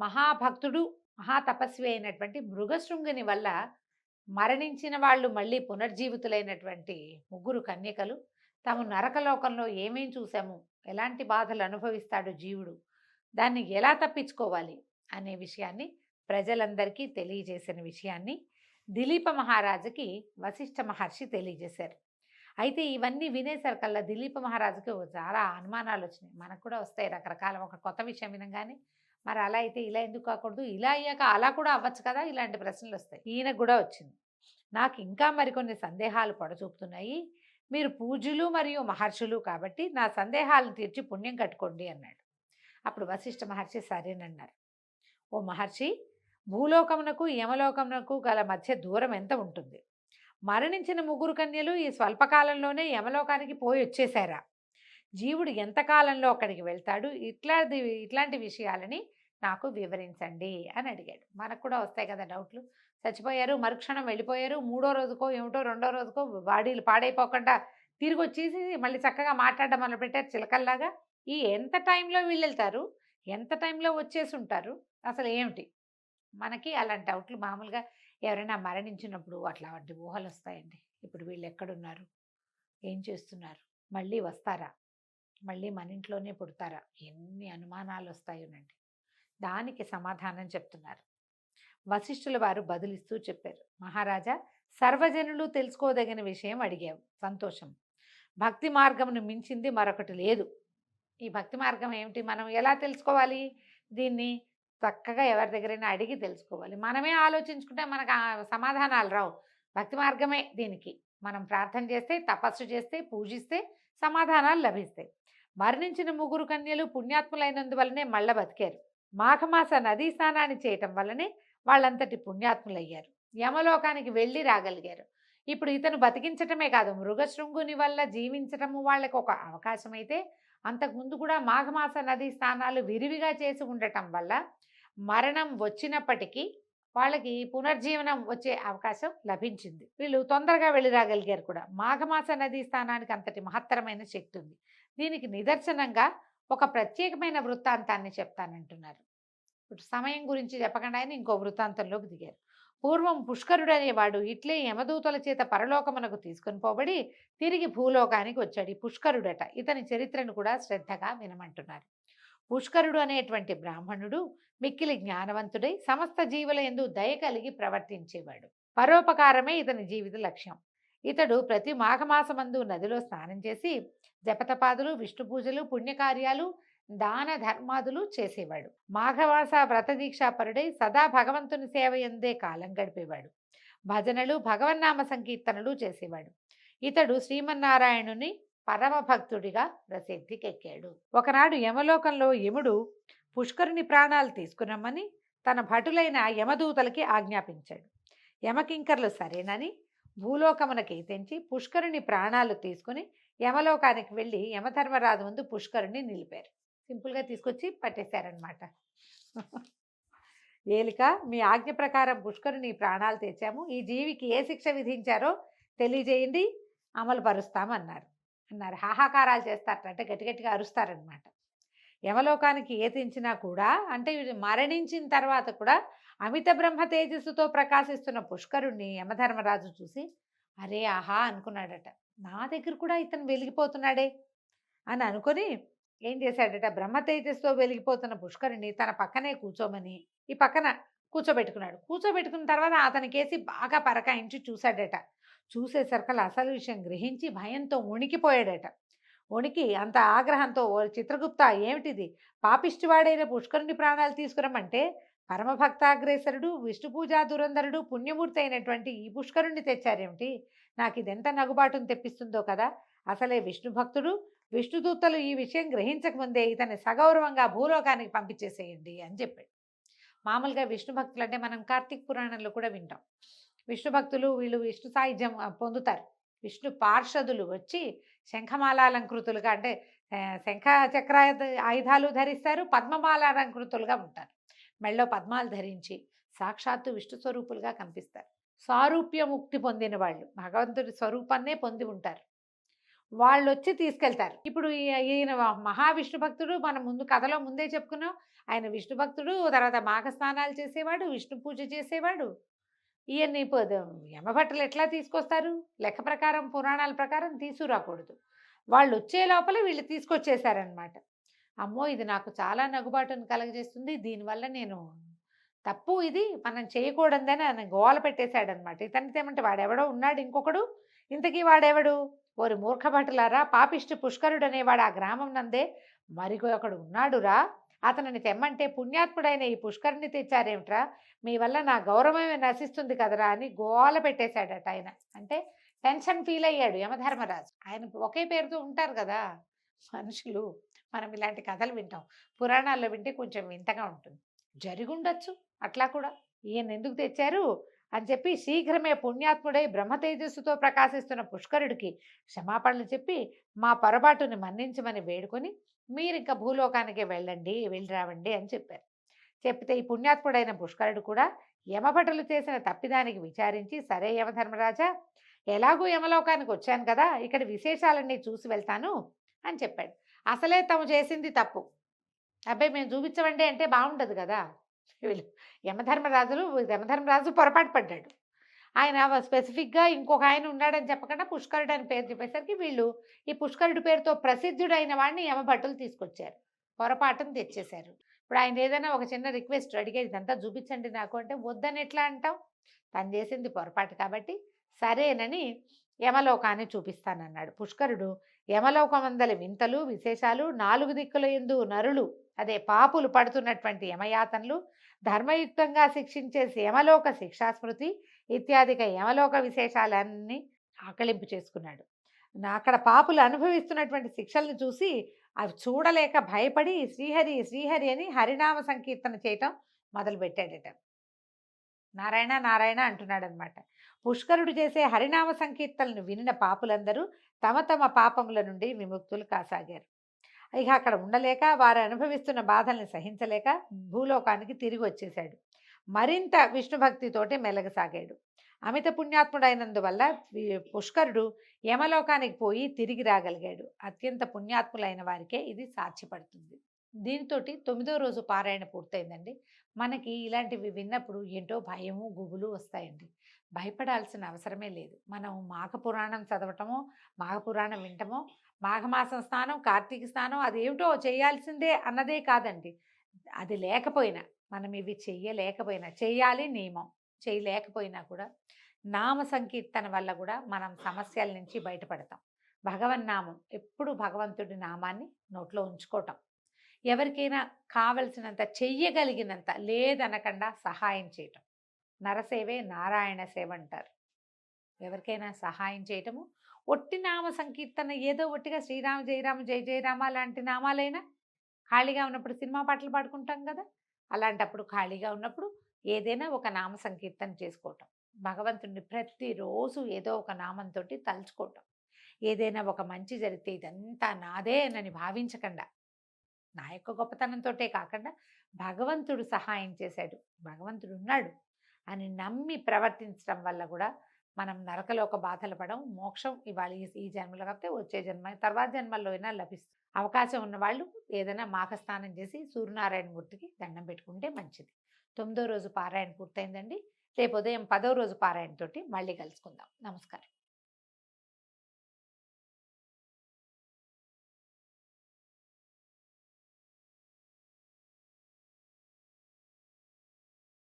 మహాభక్తుడు, మహాతపస్వి అయినటువంటి మృగశృంగుని వల్ల మరణించిన వాళ్ళు మళ్ళీ పునర్జీవితులైనటువంటి ముగ్గురు కన్యకలు తాము నరకలోకంలో ఏమేం చూసాము, ఎలాంటి బాధలు అనుభవిస్తాడు జీవుడు, దాన్ని ఎలా తప్పించుకోవాలి అనే విషయాన్ని ప్రజలందరికీ తెలియజేసిన విషయాన్ని దిలీప మహారాజుకి వశిష్ఠ మహర్షి తెలియజేశారు. అయితే ఇవన్నీ వినేసరికల్లా దిలీప మహారాజుకి చాలా అనుమానాలు వచ్చినాయి. మనకు కూడా వస్తాయి రకరకాల. ఒక కొత్త విషయం వినంగానే మరి అలా అయితే ఇలా ఎందుకు కాకూడదు, ఇలా అయ్యాక అలా కూడా అవ్వచ్చు కదా, ఇలాంటి ప్రశ్నలు వస్తాయి. ఈయనకు కూడా వచ్చింది. నాకు ఇంకా మరికొన్ని సందేహాలు పొడచూపుతున్నాయి. మీరు పూజ్యులు మరియు మహర్షులు కాబట్టి నా సందేహాలను తీర్చి పుణ్యం కట్టుకోండి అన్నాడు. అప్పుడు వశిష్ఠ మహర్షి సరేనన్నారు. ఓ మహర్షి, భూలోకమునకు యమలోకమునకు గల మధ్య దూరం ఎంత ఉంటుంది? మరణించిన ముగ్గురు కన్యలు ఈ స్వల్పకాలంలోనే యమలోకానికి పోయి వచ్చేశారా? జీవుడు ఎంతకాలంలో అక్కడికి వెళ్తాడు? ఇట్లాంటి విషయాలని నాకు వివరించండి అని అడిగాడు. మనకు కూడా వస్తాయి కదా డౌట్లు. చచ్చిపోయారు, మరుక్షణం వెళ్ళిపోయారు, మూడో రోజుకో ఏమిటో రెండో రోజుకో బాడీలు పాడైపోకుండా తిరిగి వచ్చేసి మళ్ళీ చక్కగా మాట్లాడడం మొదలుపెట్టారు చిలకల్లాగా. ఈ ఎంత టైంలో వీళ్ళు వెళ్తారు, ఎంత టైంలో వచ్చేసి ఉంటారు, అసలు ఏమిటి? మనకి అలాంటి డౌట్లు మామూలుగా ఎవరైనా మరణించినప్పుడు అట్లాంటి ఊహలు వస్తాయండి. ఇప్పుడు వీళ్ళు ఎక్కడున్నారు, ఏం చేస్తున్నారు, మళ్ళీ వస్తారా, మళ్ళీ మన ఇంట్లోనే పుడతారా, ఎన్ని అనుమానాలు వస్తాయోనండి. దానికి సమాధానం చెప్తున్నారు. వశిష్ఠుల వారు బదులిస్తూ చెప్పారు. మహారాజా, సర్వజనులు తెలుసుకోదగిన విషయం అడిగావు, సంతోషం. భక్తి మార్గమును మించింది మరొకటి లేదు. ఈ భక్తి మార్గం ఏమిటి, మనం ఎలా తెలుసుకోవాలి? దీన్ని చక్కగా ఎవరి దగ్గరైనా అడిగి తెలుసుకోవాలి. మనమే ఆలోచించుకుంటే మనకు ఆ సమాధానాలు రావు. భక్తి మార్గమే దీనికి. మనం ప్రార్థన చేస్తే, తపస్సు చేస్తే, పూజిస్తే సమాధానాలు లభిస్తాయి. మరణించిన ముగ్గురు కన్యలు పుణ్యాత్ములైనందువల్లనే మళ్ళా బతికారు. మాఘమాస నదీ స్నానాన్ని చేయటం వల్లనే వాళ్ళంతటి పుణ్యాత్ములయ్యారు. యమలోకానికి వెళ్ళి రాగలిగారు. ఇప్పుడు ఇతను బతికించటమే కాదు, మృగశృంగుని వల్ల జీవించటము వాళ్ళకి ఒక అవకాశం అయితే, అంతకుముందు కూడా మాఘమాస నదీ స్నానాలు విరివిగా చేసి ఉండటం వల్ల మరణం వచ్చినప్పటికీ వాళ్ళకి పునర్జీవనం వచ్చే అవకాశం లభించింది. వీళ్ళు తొందరగా వెళ్ళి రాగలిగారు కూడా. మాఘమాస నదీ స్థానానికి అంతటి మహత్తరమైన శక్తి ఉంది. దీనికి నిదర్శనంగా ఒక ప్రత్యేకమైన వృత్తాంతాన్ని చెప్తానంటున్నారు. ఇప్పుడు సమయం గురించి చెప్పకుండా ఆయన ఇంకో వృత్తాంతంలోకి దిగారు. పూర్వం పుష్కరుడు అనేవాడు ఇట్లే యమదూతల చేత పరలోకమునకు తీసుకొని పోబడి తిరిగి భూలోకానికి వచ్చాడు. ఈ పుష్కరుడట. ఇతని చరిత్రను కూడా శ్రద్ధగా వినమంటున్నారు. పుష్కరుడు అనేటువంటి బ్రాహ్మణుడు మిక్కిలి జ్ఞానవంతుడై సమస్త జీవుల యందు దయ కలిగి ప్రవర్తించేవాడు. పరోపకారమే ఇతని జీవిత లక్ష్యం. ఇతడు ప్రతి మాఘమాసమందు నదిలో స్నానం చేసి జపతపాదులు, విష్ణు పూజలు, పుణ్యకార్యాలు, దాన ధర్మాదులు చేసేవాడు. మాఘమాస వ్రతదీక్షాపరుడై సదా భగవంతుని సేవ ఎందే కాలం గడిపేవాడు. భజనలు, భగవన్నామ సంకీర్తనలు చేసేవాడు. ఇతడు శ్రీమన్నారాయణుని పరమభక్తుడిగా ప్రసిద్ధికెక్కాడు. ఒకనాడు యమలోకంలో యముడు పుష్కరుని ప్రాణాలు తీసుకురమ్మని తన భటులైన యమదూతలకి ఆజ్ఞాపించాడు. యమకింకర్లు సరేనని భూలోకమునకి తెంచి పుష్కరుని ప్రాణాలు తీసుకుని యమలోకానికి వెళ్ళి యమధర్మరాజు ముందు పుష్కరుని నిలిపారు. సింపుల్గా తీసుకొచ్చి పట్టేశారనమాట. ఏలిక, మీ ఆజ్ఞ ప్రకారం పుష్కరుని ప్రాణాలు తెచ్చాము. ఈ జీవికి ఏ శిక్ష విధించారో తెలియజేయండి, అమలు పరుస్తామన్నారు. హాహాకారాలు చేస్తారట, అంటే గట్టిగట్టిగా అరుస్తారనమాట. యమలోకానికి ఏ తెంచినా కూడా, అంటే మరణించిన తర్వాత కూడా అమిత బ్రహ్మ తేజస్సుతో ప్రకాశిస్తున్న పుష్కరుణ్ణి యమధర్మరాజు చూసి అరే ఆహా అనుకున్నాడట. నా దగ్గర కూడా ఇతను వెలిగిపోతున్నాడే అని అనుకుని ఏం చేశాడట, బ్రహ్మ తేజస్సుతో వెలిగిపోతున్న పుష్కరుణ్ణి తన పక్కనే కూర్చోమని ఈ పక్కన కూర్చోబెట్టుకున్నాడు. కూర్చోబెట్టుకున్న తర్వాత అతనికేసి బాగా పరకాయించి చూశాడట. చూసేసరికల్లా అసలు విషయం గ్రహించి భయంతో వణికిపోయాడట. వణికి అంత ఆగ్రహంతో, ఓ చిత్రగుప్త, ఏమిటిది, పాపిష్టివాడైన పుష్కరుని ప్రాణాలు తీసుకురమ్మంటే పరమభక్తాగ్రేసరుడు, విష్ణు పూజా దురంధరుడు, పుణ్యమూర్తి అయినటువంటి ఈ పుష్కరుణ్ణి తెచ్చారేమిటి? నాకు ఇదెంత నగుబాటును తెప్పిస్తుందో కదా. అసలే విష్ణు భక్తుడు, విష్ణుదూతలు ఈ విషయం గ్రహించకముందే ఇతన్ని సగౌరవంగా భూలోకానికి పంపించేసేయండి అని చెప్పాడు. మామూలుగా విష్ణు భక్తులు అంటే మనం కార్తీక పురాణంలో కూడా వింటాం. విష్ణు భక్తులు వీళ్ళు విష్ణు సాయుధ్యం పొందుతారు. విష్ణు పార్షదులు వచ్చి శంఖమాలాలంకృతులుగా, అంటే శంఖ చక్ర ఆయుధాలు ధరిస్తారు, పద్మమాలాలంకృతులుగా ఉంటారు. మెళ్ళో పద్మాలు ధరించి సాక్షాత్తు విష్ణు స్వరూపులుగా కనిపిస్తారు. సారూప్య ముక్తి పొందిన వాళ్ళు భగవంతుడి స్వరూపాన్నే పొంది ఉంటారు. వాళ్ళొచ్చి తీసుకెళ్తారు. ఇప్పుడు ఈయన మహావిష్ణు భక్తుడు. మనం ముందు కథలో ముందే చెప్పుకున్నాం. ఆయన విష్ణు భక్తుడు. తర్వాత మాఘస్నానాలు చేసేవాడు. విష్ణు పూజ చేసేవాడు. ఈయన్ని యమభట్టులు ఎట్లా తీసుకొస్తారు? లెక్క ప్రకారం, పురాణాల ప్రకారం తీసుకురాకూడదు. వాళ్ళొచ్చే లోపల వీళ్ళు తీసుకొచ్చేసారనమాట. అమ్మో! ఇది నాకు చాలా నగుబాటును కలగజేస్తుంది. దీనివల్ల నేను తప్పు ఇది. మనం చేయకూడదని ఆయన గోల పెట్టేశాడనమాట. ఇతనితో ఏమంటే వాడెవడో ఉన్నాడు ఇంకొకడు. ఇంతకీ వాడెవడు? ఓరి మూర్ఖభటులారా! పాపిష్టి పుష్కరుడనేవాడు ఆ గ్రామం నందే మరికొకడు ఉన్నాడురా! అతనిని తెమ్మంటే పుణ్యాత్ముడైన ఈ పుష్కరుడిని తెచ్చారేమిట్రా? మీ వల్ల నా గౌరవమే నశిస్తుంది కదరా! అని గోల పెట్టేశాడట ఆయన. అంటే టెన్షన్ ఫీల్ అయ్యాడు యమధర్మరాజు. ఆయన ఒకే పేరుతో ఉంటారు కదా మనుషులు. మనం ఇలాంటి కథలు వింటాం. పురాణాల్లో వింటే కొంచెం వింతగా ఉంటుంది. జరిగుండొచ్చు అట్లా కూడా. ఈయన ఎందుకు తెచ్చారు అని చెప్పి శీఘ్రమే పుణ్యాత్ముడై బ్రహ్మ తేజస్సుతో ప్రకాశిస్తున్న పుష్కరుడికి క్షమాపణలు చెప్పి మా పొరపాటుని మన్నించమని వేడుకొని మీరింక భూలోకానికే వెళ్ళండి, వెళ్ళి రావండి అని చెప్పారు. చెప్తే ఈ పుణ్యాత్ముడైన పుష్కరుడు కూడా యమభటులు చేసిన తప్పిదానికి విచారించి, సరే యమధర్మరాజా, ఎలాగూ యమలోకానికి వచ్చాను కదా, ఇక్కడ విశేషాలన్నీ చూసి వెళ్తాను అని చెప్పాడు. అసలే తాము చేసింది తప్పు. అబ్బాయి మేము చూపించమండి అంటే బాగుండదు కదా. వీళ్ళు యమధర్మరాజు పొరపాటు పడ్డాడు. ఆయన స్పెసిఫిక్గా ఇంకొక ఆయన ఉన్నాడని చెప్పకుండా పుష్కరుడు అని పేరు చెప్పేసరికి వీళ్ళు ఈ పుష్కరుడి పేరుతో ప్రసిద్ధుడైన వాడిని యమభట్టులు తీసుకొచ్చారు. పొరపాటును తెచ్చేశారు. ఇప్పుడు ఆయన ఏదైనా ఒక చిన్న రిక్వెస్ట్ అడిగేది, ఇదంతా చూపించండి నాకు అంటే వద్దని ఎట్లా అంటాం? తను చేసింది పొరపాటు కాబట్టి సరేనని యమలోకాన్ని చూపిస్తానన్నాడు. పుష్కరుడు యమలోకమందలి వింతలు విశేషాలు, 4 దిక్కుల యందు నరులు అదే పాపులు పడుతున్నటువంటి యమయాతనలు, ధర్మయుక్తంగా శిక్షించే యమలోక శిక్షాస్మృతి ఇత్యాదిగా యమలోక విశేషాలన్నీ ఆకలింపు చేసుకున్నాడు. అక్కడ పాపులు అనుభవిస్తున్నటువంటి శిక్షల్ని చూసి అవి చూడలేక భయపడి శ్రీహరి శ్రీహరి అని హరినామ సంకీర్తన చేయటం మొదలుపెట్టాడట. నారాయణ నారాయణ అంటున్నాడనమాట. పుష్కరుడు చేసే హరినామ సంకీర్తనను వినిన పాపులందరూ తమ తమ పాపముల నుండి విముక్తులు కాసాగారు. ఇక అక్కడ ఉండలేక వారు అనుభవిస్తున్న బాధల్ని సహించలేక భూలోకానికి తిరిగి వచ్చేశాడు. మరింత విష్ణుభక్తితోటి మెలగసాగాడు. అమిత పుణ్యాత్ముడైనందువల్ల పుష్కరుడు యమలోకానికి పోయి తిరిగి రాగలిగాడు. అత్యంత పుణ్యాత్ములైన వారికే ఇది సాధ్యపడుతుంది. దీనితోటి 9వ రోజు పారాయణ పూర్తయిందండి. మనకి ఇలాంటివి విన్నప్పుడు ఏంటో భయము గుబులు వస్తాయండి. భయపడాల్సిన అవసరమే లేదు. మనం మాఘపురాణం చదవటమో, మాఘపురాణం వింటమో, మాఘమాసం స్నానం, కార్తీక స్నానం అదేమిటో చేయాల్సిందే అన్నదే కాదండి. అది లేకపోయినా, మనం ఇవి చెయ్యలేకపోయినా, చెయ్యాలి నియమం, చేయలేకపోయినా కూడా నామ సంకీర్తన వల్ల కూడా మనం సమస్యల నుంచి బయటపడతాం. భగవన్నామం ఎప్పుడు భగవంతుడి నామాన్ని నోట్లో ఉంచుకోవటం, ఎవరికైనా కావలసినంత చెయ్యగలిగినంత లేదనకుండా సహాయం చేయటం. నరసేవే నారాయణ సేవ అంటారు. ఎవరికైనా సహాయం చేయటము, ఒట్టి నామ సంకీర్తన ఏదో ఒట్టిగా శ్రీరామ జయరామ జయ జయరామ లాంటి నామాలైనా, ఖాళీగా ఉన్నప్పుడు సినిమా పాటలు పాడుకుంటాం కదా, అలాంటప్పుడు ఖాళీగా ఉన్నప్పుడు ఏదైనా ఒక నామ సంకీర్తన చేసుకోవటం, భగవంతుడిని ప్రతిరోజు ఏదో ఒక నామంతో తలుచుకోవటం, ఏదైనా ఒక మంచి జరిగితే ఇదంతా నాదే అని భావించకుండా, నా యొక్క గొప్పతనంతోటే కాకుండా భగవంతుడు సహాయం చేశాడు, భగవంతుడు ఉన్నాడు అని నమ్మి ప్రవర్తించడం వల్ల కూడా మనం నరకలోక బాధలు పడం. మోక్షం ఇవాళ ఈ జన్మలో కాకపోతే వచ్చే జన్మ, తర్వాత జన్మల్లో అయినా లభిస్తుంది. అవకాశం ఉన్నవాళ్ళు ఏదైనా మాఘస్నానం చేసి సూర్యనారాయణ మూర్తికి దండం పెట్టుకుంటే మంచిది. 9వ రోజు పారాయణ పూర్తయిందండి. రేపు ఉదయం 10వ రోజు పారాయణతోటి మళ్ళీ కలుసుకుందాం. నమస్కారం.